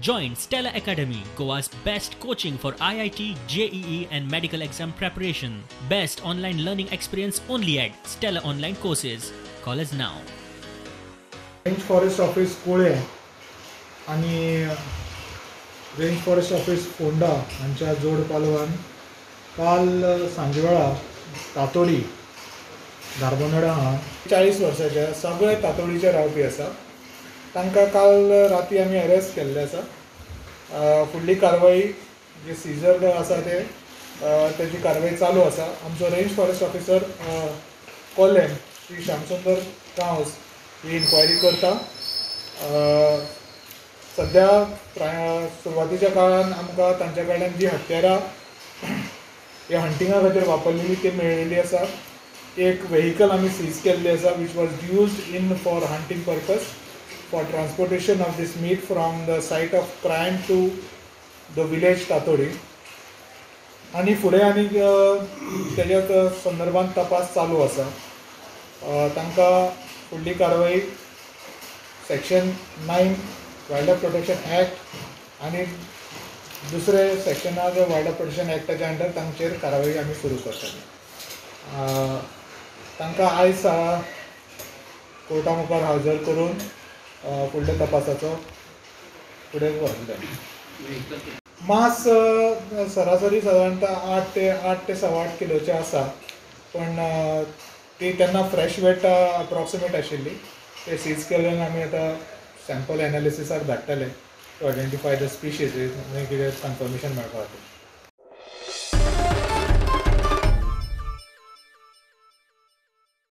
Join Stella Academy, Goa's best coaching for IIT, JEE and medical exam preparation. Best online learning experience only at Stella Online Courses. Call us now. Range forest office कुळे आणि range forest office Phonda हांच्या जोड पालवान काल सांजवेळा तातोडी धारबोनाडा हांगा 40 वर्साचे सगळे तातोडीचे रावपी आसा. तांकां काल राती आमी अरेस्ट केल्ले आसा. फुडली कारवाई जे सीजर आसा ते तेजी कारवाई चालू आसा. आमचो range forest officer Collem Shri Shyamsundar Gawas ही इन्क्वायरी करता. सध्या सुरवातीच्या काळान आमकां तांच्या कडल्यान जी हत्यारां ह्या हंटिंगा खातीर वापरलेली ती मेळिल्ली आसा. एक व्हेहिकल आमी सीज केल्ली आसा which was used in for hunting purpose for transportation of these meat from the site of crime to the village Tatodi. आनी फुडें आनी तेज्या संदर्भांत तपास चालू आसा. तांकां फुडली कारवाई section 9 wild life protection act आनी दुसरे सेक्शनाक वायल्ड लायफ प्रोटेक्शन एक्टाच्या अंडर तांचेर कारवाई आमी सुरू करतले. तांकां आयज कोर्टा मुखार हजर करून फुडल्या तपासाचो फुडें व्हरले. मास सरासरी सादारणता 8 ते 8.8 किलोचे आसा. पण ती तेन्ना फ्रेश वेट अप्रॉक्सिमेट आशिल्ली. ते सीज केल्यान आमी आतां सॅम्पल एनालिसिसाक धाडटले टू आयडेंटिफाय द स्पिशीज कितें कन्फर्मेशन मेळपा खातीर.